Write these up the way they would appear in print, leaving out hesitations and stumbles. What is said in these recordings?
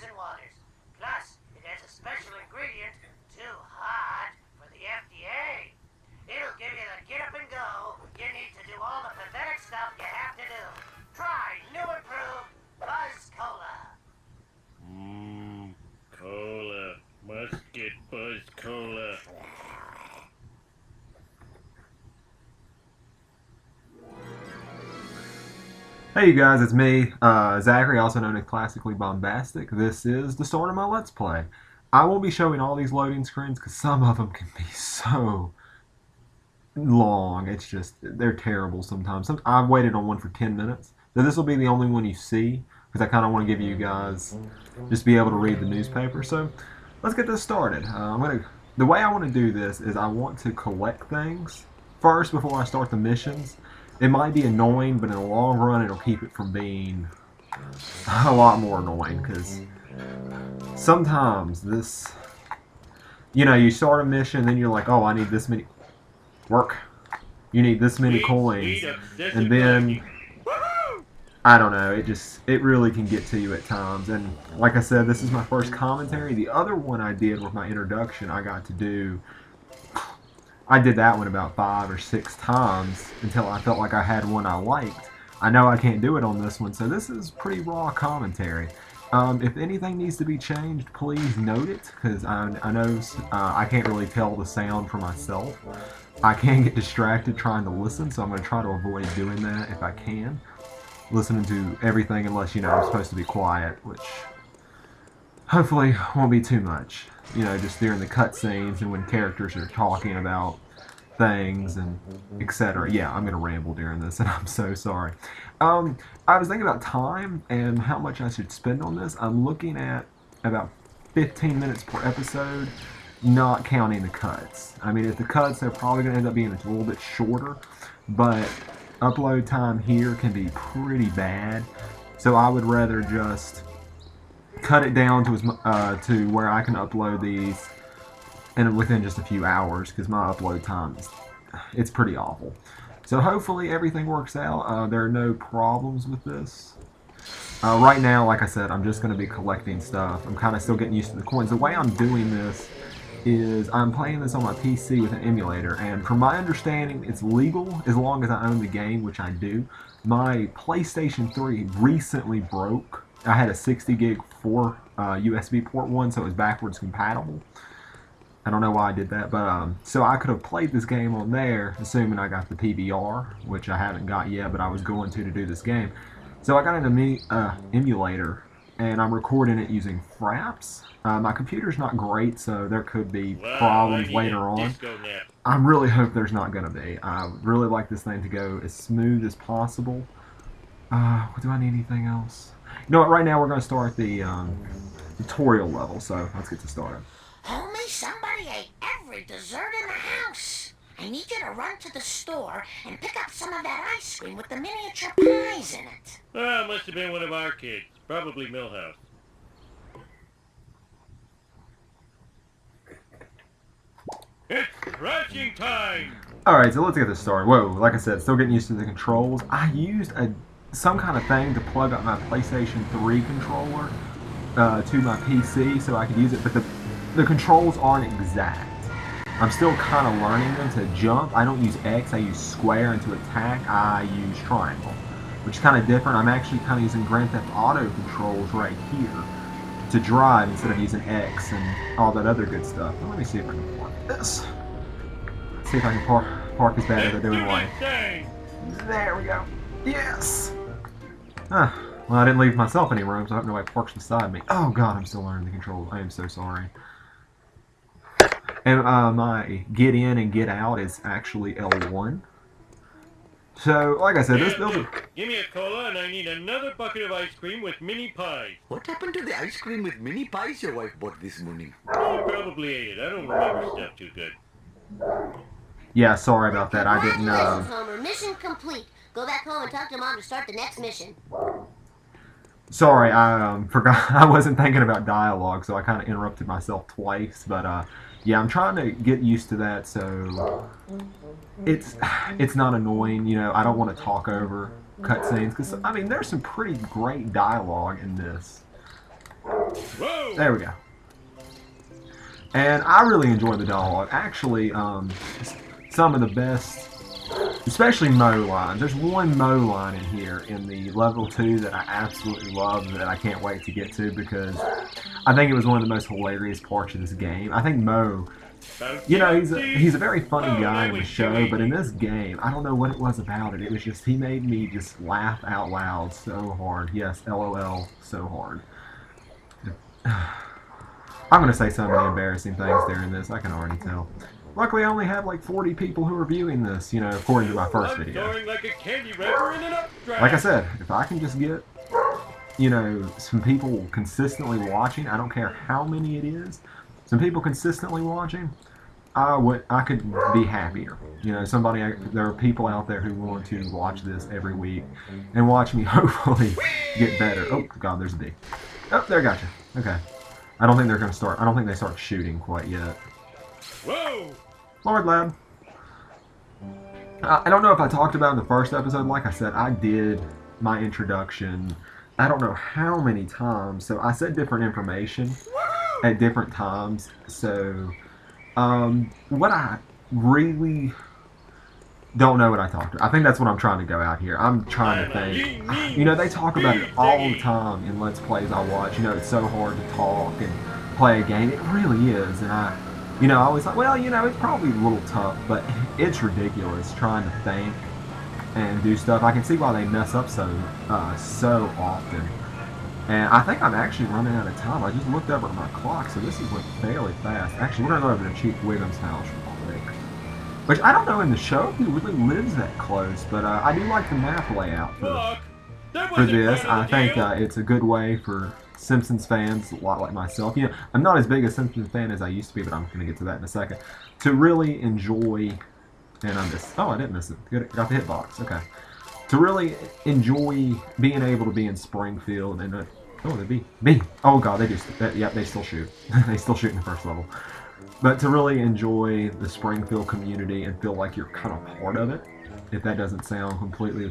frozen waters. Plus, it has a special ingredient, too hot for the FDA. It'll give you the get up and go you need to do all the pathetic stuff you have to do. Try new improved Buzz Cola. Cola. Must get Buzz Cola. Hey you guys, it's me, Zachary, also known as Classically Bombastic. This is the start of my Let's Play. I won't be showing all these loading screens because some of them can be so long. It's just, they're terrible sometimes. I've waited on one for 10 minutes. So this will be the only one you see because I kind of want to give you guys, just be able to read the newspaper. So let's get this started. The way I want to do this is I want to collect things first before I start the missions. It might be annoying, but in the long run, it'll keep it from being a lot more annoying, because sometimes this, you start a mission, then you're like, oh, I need this many, you need this many coins, and then, I don't know, it really can get to you at times, and like I said, this is my first commentary. The other one I did with my introduction, I did that one about 5 or 6 times until I felt like I had one I liked. I know I can't do it on this one, so this is pretty raw commentary. If anything needs to be changed, please note it, because I know I can't really tell the sound for myself. I can get distracted trying to listen, so I'm going to try to avoid doing that if I can. Listening to everything unless, I'm supposed to be quiet, which hopefully won't be too much. Just during the cutscenes and when characters are talking about things and etc. Yeah, I'm going to ramble during this, and I'm so sorry. I was thinking about time and how much I should spend on this. I'm looking at about 15 minutes per episode, not counting the cuts. I mean, if the cuts, they're probably going to end up being a little bit shorter, but upload time here can be pretty bad, so I would rather just cut it down to where I can upload these and within just a few hours, because my upload time it's pretty awful. So hopefully everything works out. There are no problems with this. Right now, like I said, I'm just going to be collecting stuff. I'm kind of still getting used to the coins. The way I'm doing this is I'm playing this on my PC with an emulator, and from my understanding, it's legal as long as I own the game, which I do. My PlayStation 3 recently broke. I had a 60 gig USB port one, so it was backwards compatible. I don't know why I did that, but so I could have played this game on there, assuming I got the PVR, which I haven't got yet, but I was going to do this game. So I got an emulator, and I'm recording it using Fraps. My computer's not great, so there could be problems later on. I really hope there's not going to be. I really like this thing to go as smooth as possible. Do I need anything else? You know what, right now we're going to start the tutorial level, so let's get to started. Homie, somebody ate every dessert in the house. I need you to run to the store and pick up some of that ice cream with the miniature pies in it. Well, it must have been one of our kids. Probably Millhouse. It's crunching time! Alright, so let's get this started. Whoa, like I said, still getting used to the controls. I used some kind of thing to plug up my PlayStation 3 controller to my PC so I could use it, but the controls aren't exact. I'm still kind of learning them. To jump, I don't use X, I use square, and to attack, I use triangle, which is kind of different. I'm actually kind of using Grand Theft Auto controls right here to drive instead of using X and all that other good stuff. Well, let me see if I can park this. See if I can park as bad as I do in life. There we go. Yes! Well, I didn't leave myself any room, so I hope nobody parks beside me. Oh god, I'm still learning the controls. I am so sorry. And my get in and get out is actually L1. So, like I said, this building... Give me a cola, and I need another bucket of ice cream with mini pies. What happened to the ice cream with mini pies your wife bought this morning? Oh, probably ate it. I don't remember stuff too good. Yeah, sorry about that. I didn't Congratulations, Homer. Mission complete. Go back home and talk to Mom to start the next mission. Sorry, I forgot. I wasn't thinking about dialogue, so I kind of interrupted myself twice. But yeah, I'm trying to get used to that, so it's not annoying. I don't want to talk over cutscenes because I mean there's some pretty great dialogue in this. Whoa! There we go. And I really enjoy the dialogue. Actually, some of the best, especially Mo lines. There's one Mo line in here in the level 2 that I absolutely love that I can't wait to get to because I think it was one of the most hilarious parts of this game. I think Mo, you know, he's a very funny guy in the show, but in this game, I don't know what it was about it. It was just, he made me just laugh out loud so hard. Yes, LOL, so hard. I'm going to say so many embarrassing things during this, I can already tell. Luckily, I only have like 40 people who are viewing this, you know, according to my first video. Like a candy wrapper in an updraft. Like I said, if I can just get, you know, some people consistently watching, I don't care how many it is, some people consistently watching, I could be happier. You know, there are people out there who want to watch this every week and watch me hopefully get better. Oh, God, there's a bee. Oh, there, gotcha. Okay. I don't think they're going to start. I don't think they start shooting quite yet. Whoa! Lord lad. I don't know if I talked about in the first episode. Like I said, I did my introduction I don't know how many times. So I said different information at different times. So what I really don't know what I talked about. I think that's what I'm trying to go out here. I'm trying to think. You know, they talk about it all the time in Let's Plays I watch. You know, it's so hard to talk and play a game. It really is. And I always thought, well, you know, it's probably a little tough, but it's ridiculous trying to think and do stuff. I can see why they mess up so often. And I think I'm actually running out of time. I just looked over at my clock, so this is went fairly fast. Actually, we're going to go over to Chief Wiggum's house real quick. Which I don't know in the show if he really lives that close, but I do like the map layout for this. I think it's a good way for Simpsons fans, a lot like myself. You know, I'm not as big a Simpsons fan as I used to be, but I'm going to get to that in a second. To really enjoy, and I missed. Oh, I didn't miss it. Good, got the hitbox. Okay. To really enjoy being able to be in Springfield and oh, the bee. Oh God, they just yeah, they still shoot. They still shoot in the first level. But to really enjoy the Springfield community and feel like you're kind of part of it, if that doesn't sound completely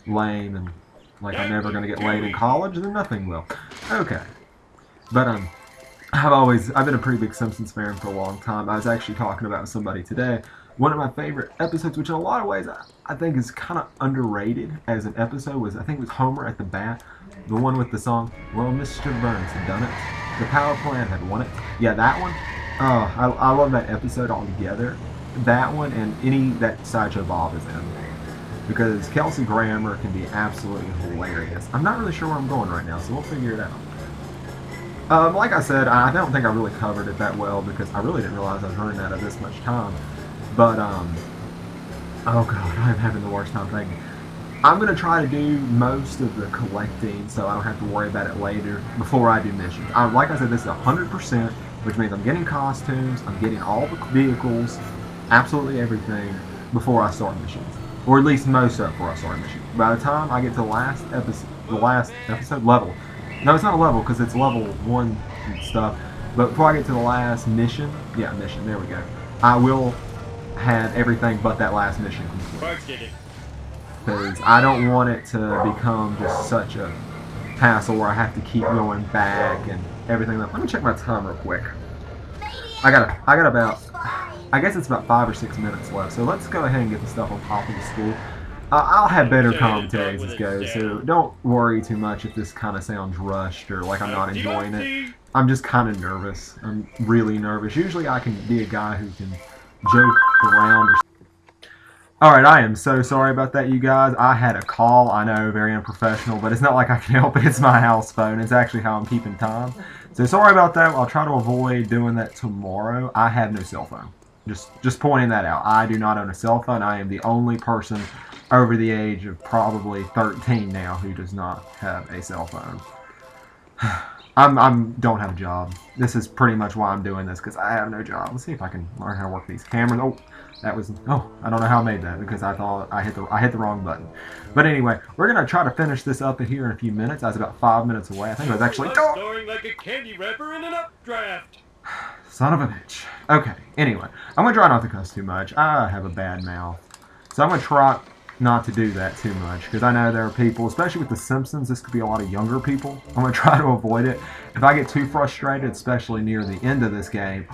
lame and like I'm never going to get laid in college, then nothing will. Okay. But I've been a pretty big Simpsons fan for a long time. I was actually talking about somebody today. One of my favorite episodes, which in a lot of ways I think is kind of underrated as an episode, was I think it was Homer at the bat. The one with the song, "Well, Mr. Burns had done it. The power plant had won it." Yeah, that one. Oh, I love that episode altogether. That one and any that Sideshow Bob is in. Because Kelsey Grammer can be absolutely hilarious. I'm not really sure where I'm going right now, so we'll figure it out. Like I said, I don't think I really covered it that well because I really didn't realize I was running out of this much time. But, oh God, I'm having the worst time thinking. I'm going to try to do most of the collecting so I don't have to worry about it later before I do missions. Like I said, this is 100%, which means I'm getting costumes, I'm getting all the vehicles, absolutely everything before I start missions. Or at least most of it before I start missions. By the time I get to the last episode, level. No, it's not a level because it's level 1 and stuff. But before I get to the last mission, yeah, mission, there we go. I will have everything but that last mission complete. Because I don't want it to become just such a hassle where I have to keep going back and everything. Let me check my time real quick. I got about, I guess it's about 5 or 6 minutes left. So let's go ahead and get the stuff on top of the school. I'll have better commentary as this goes, so don't worry too much if this kind of sounds rushed or like I'm not enjoying it. I'm just kind of nervous. I'm really nervous. Usually I can be a guy who can joke around or Alright, I am so sorry about that, you guys. I had a call, I know, very unprofessional, but it's not like I can help it. It's my house phone. It's actually how I'm keeping time. So sorry about that. I'll try to avoid doing that tomorrow. I have no cell phone. Just pointing that out. I do not own a cell phone. I am the only person over the age of probably 13 now who does not have a cell phone. Don't have a job. This is pretty much why I'm doing this, because I have no job. Let's see if I can learn how to work these cameras. I don't know how I made that because I thought I hit the wrong button. But anyway, we're gonna try to finish this up here in a few minutes. I was about 5 minutes away. I think it was actually storing like a candy wrapper in an updraft. Son of a bitch. Okay. Anyway, I'm gonna try not to cuss too much. I have a bad mouth, so I'm gonna try. not to do that too much, because I know there are people, especially with The Simpsons, this could be a lot of younger people. I'm going to try to avoid it. If I get too frustrated, especially near the end of this game,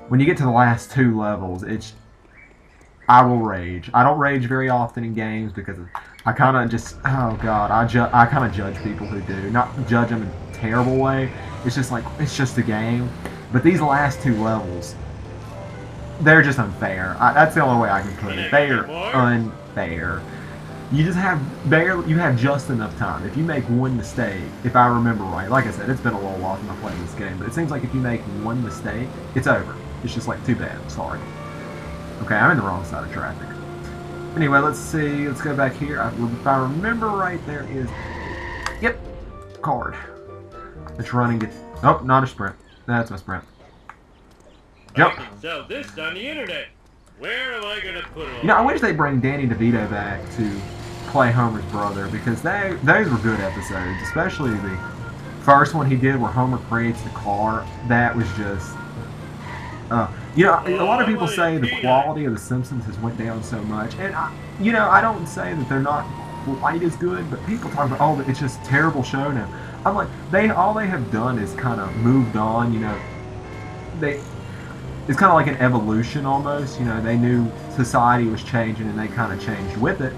when you get to the last 2 levels, I will rage. I don't rage very often in games because I kind of just, oh god, I kind of judge people who do. Not judge them in a terrible way. It's just like, it's just a game. But these last 2 levels, they're just unfair. That's the only way I can put it. They are unfair. You have just enough time. If you make one mistake, if I remember right, like I said, it's been a little while since I played this game, but it seems like if you make one mistake, it's over. It's just like, too bad, sorry. Okay, I'm in the wrong side of traffic. Anyway, let's see, let's go back here. If I remember right, there is, yep, card. It's running, oh, not a sprint. That's my sprint. Jump. I can sell this on the internet. Where am I gonna put it? You know, I wish they'd bring Danny DeVito back to play Homer's brother, because those were good episodes, especially the first one he did where Homer creates the car. That was just, you know, a lot of people say the quality of The Simpsons has went down so much, and you know, I don't say that they're not quite as good, but people talk about, oh, it's just a terrible show now. I'm like, all they have done is kind of moved on, you know. It's kind of like an evolution almost, you know. They knew society was changing and they kind of changed with it.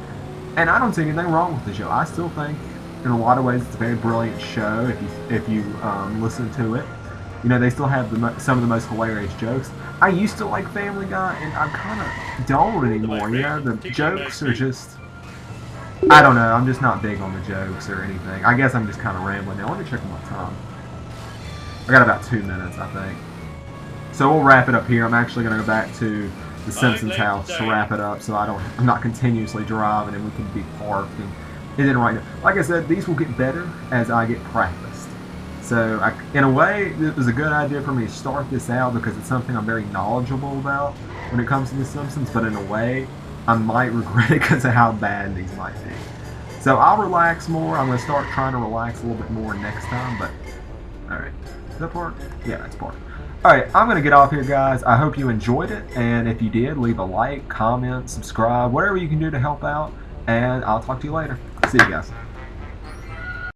And I don't see anything wrong with the show. I still think, in a lot of ways, it's a very brilliant show if you listen to it. You know, they still have some of the most hilarious jokes. I used to like Family Guy, and I kind of don't anymore. You know, the jokes are just, I don't know. I'm just not big on the jokes or anything. I guess I'm just kind of rambling now. Let me check my time. I got about 2 minutes, I think. So we'll wrap it up here. I'm actually going to go back to the Simpsons house to wrap it up, so I'm not continuously driving and we can be parked. And then right now, like I said, these will get better as I get practiced. So in a way, it was a good idea for me to start this out because it's something I'm very knowledgeable about when it comes to the Simpsons. But in a way, I might regret it because of how bad these might be. So I'll relax more. I'm going to start trying to relax a little bit more next time. But all right, is that part? Yeah, that's part. Alright, I'm going to get off here, guys. I hope you enjoyed it, and if you did, leave a like, comment, subscribe, whatever you can do to help out, and I'll talk to you later. See you guys.